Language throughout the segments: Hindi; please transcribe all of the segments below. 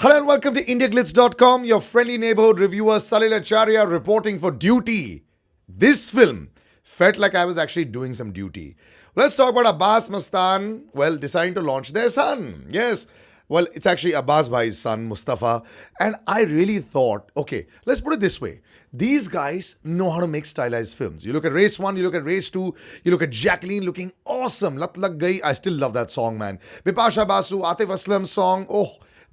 Hello and welcome to IndiaGlitz.com, your friendly neighborhood reviewer Salil Acharya reporting for duty. This film felt like I was actually doing some duty. Let's talk about Abbas Mastan, deciding to launch their son. Yes, it's actually Abbas Bhai's son, Mustafa. And I really thought, okay, let's put it this way. These guys know how to make stylized films. You look at Race 1, you look at Race 2, you look at Jacqueline looking awesome. Lat Lag Gayi, I still love that song, man. Bipasha Basu, Atif Aslam song,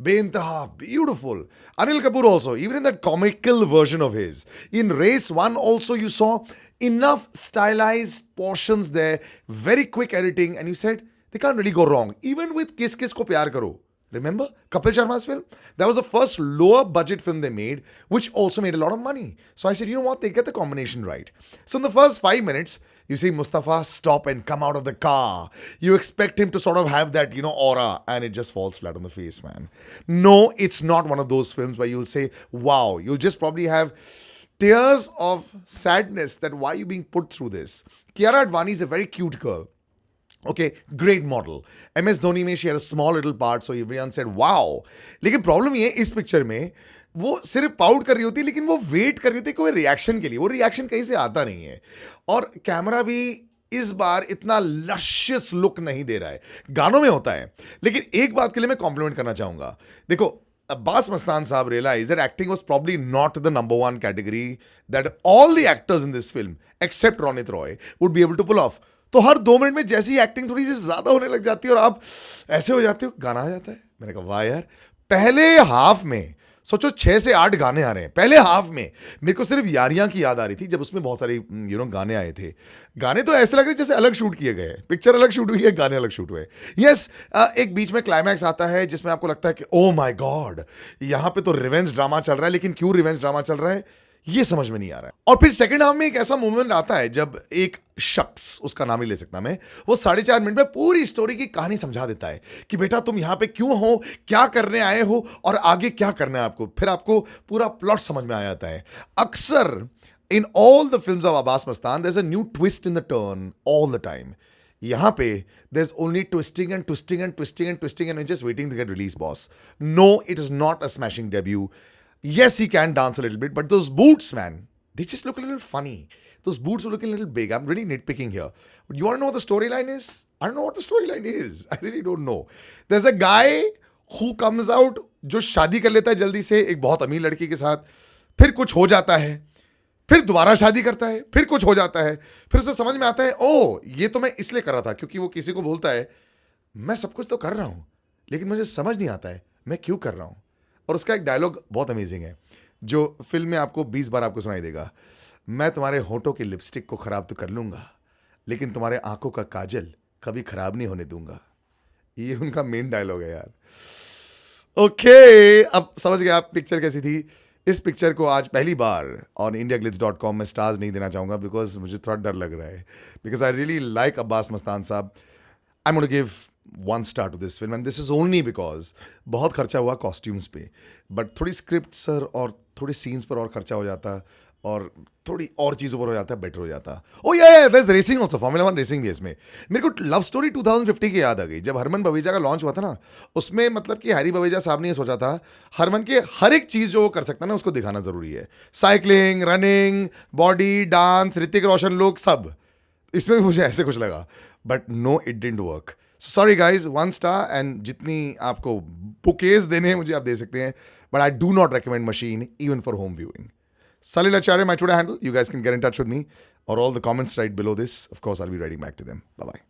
Beintaha, beautiful. Anil Kapoor also, even in that comical version of his. In Race 1 also you saw enough stylized portions there, very quick editing, and you said, they can't really go wrong. Even with Kis Kis Ko Pyar Karo. Remember Kapil Sharma's film? That was the first lower budget film they made, which also made a lot of money. So I said, you know what? They get the combination right. So in the first 5 minutes, you see Mustafa stop and come out of the car. You expect him to sort of have that, aura, and it just falls flat on the face, man. No, it's not one of those films where you'll say, wow. You'll just probably have tears of sadness that why are you being put through this? Kiara Advani is a very cute girl. Okay, great model. MS Dhoni में she had a small little part, so everyone said wow. लेकिन प्रॉब्लम ये इस पिक्चर में वो सिर्फ पाउट कर रही होती है, लेकिन वो वेट कर रही होती है कोई रिएक्शन के लिए. वो रिएक्शन कहीं से आता नहीं है. और कैमरा भी इस बार इतना लशियस लुक नहीं दे रहा है. गानों में होता है, लेकिन एक बात के लिए मैं कॉम्प्लीमेंट करना चाहूंगा. देखो, Abbas Mastan Saab realized that acting was probably not the number one category that all the actors in this film, except Ronit Roy, would be able to pull off. तो हर 2 मिनट में जैसी एक्टिंग थोड़ी सी ज्यादा होने लग जाती है और आप ऐसे हो जाते हो, गाना आ जाता है. मैंने कहा वाह यार. पहले हाफ में सोचो 6 से 8 गाने आ रहे हैं पहले हाफ में. मेरे को सिर्फ यारियां की याद आ रही थी जब उसमें बहुत सारे गाने आए थे. गाने तो ऐसे लग रहे जैसे अलग शूट किए गए. पिक्चर अलग शूट हुई है, गाने अलग शूट हुए. यस, एक बीच में क्लाइमैक्स आता है जिसमें आपको लगता है कि ओ माय गॉड, यहां पे तो रिवेंज ड्रामा चल रहा है. लेकिन क्यों रिवेंज ड्रामा चल रहा है ये समझ में नहीं आ रहा है. और फिर सेकंड हाफ में एक ऐसा मोमेंट आता है जब एक शख्स, उसका नाम नहीं ले सकता मैं, वो 4.5 मिनट में पूरी स्टोरी की कहानी समझा देता है कि बेटा तुम यहां पे क्यों हो, क्या करने आए हो और आगे क्या करना है आपको. फिर आपको पूरा प्लॉट समझ में आ जाता है. अक्सर in all the films of Abbas Mastan there is a new twist in the turn all the time. यहां पे there is only twisting and twisting and twisting and twisting and just waiting to get release. Boss, no, it is not a smashing debut. Yes, he can dance a little bit, but those boots, man, they just look a little funny. Those boots are looking a little big. I'm really nitpicking here. But you want to know what the storyline is? I don't know what the storyline is. I really don't know. There's a guy who comes out जो शादी कर लेता है जल्दी से एक बहुत अमीर लड़की के साथ. फिर कुछ हो जाता है, फिर दोबारा शादी करता है, फिर कुछ हो जाता है, फिर उसे समझ में आता है ओ ये तो मैं इसलिए कर रहा था, क्योंकि वो किसी को बोलता है मैं सब कुछ तो कर रहा हूं लेकिन मुझे समझ नहीं आता है मैं क्यों कर रहा हूं. और उसका एक डायलॉग बहुत अमेजिंग है जो फिल्म में आपको 20 बार आपको सुनाई देगा. मैं तुम्हारे होठों की लिपस्टिक को खराब तो कर लूंगा लेकिन तुम्हारे आंखों का काजल कभी खराब नहीं होने दूंगा. ये उनका मेन डायलॉग है यार. ओके, अब समझ गए आप पिक्चर कैसी थी. इस पिक्चर को आज पहली बार ऑन indiaglitz.com में स्टार्स नहीं देना चाहूंगा बिकॉज मुझे थोड़ा डर लग रहा है. Because I really like Abbas Mastan sahab. I am gonna give 1 star to this film, and this is only because बहुत खर्चा हुआ कॉस्ट्यूम्स पे, बट थोड़ी स्क्रिप्ट सर और थोड़ी सीन्स पर और खर्चा हो जाता और थोड़ी और चीज़ों पर हो जाता, बेटर हो जाता. Oh yeah there is racing also, Formula 1 racing भी है इसमें. मेरे को लव स्टोरी 2050 की याद आ गई. जब हरमन बवेजा का लॉन्च हुआ था ना, उसमें मतलब कि हैरी बवेजा साहब ने ये सोचा था हरमन के हर एक चीज़ जो वो कर सकता है ना उसको दिखाना ज़रूरी है. Cycling, running, body, dance, Hrithik Roshan लोग सब. इसमें भी मुझे ऐसे कुछ लगा, but no, it didn't work. Sorry guys, 1 star, and जितनी आपको बुकेज देने हैं मुझे आप दे सकते हैं, but I do not recommend machine even for home viewing. Salil Acharya, my Twitter handle. You guys can get in touch with me or all the comments right below this. Of course, I'll be writing back to them. Bye-bye.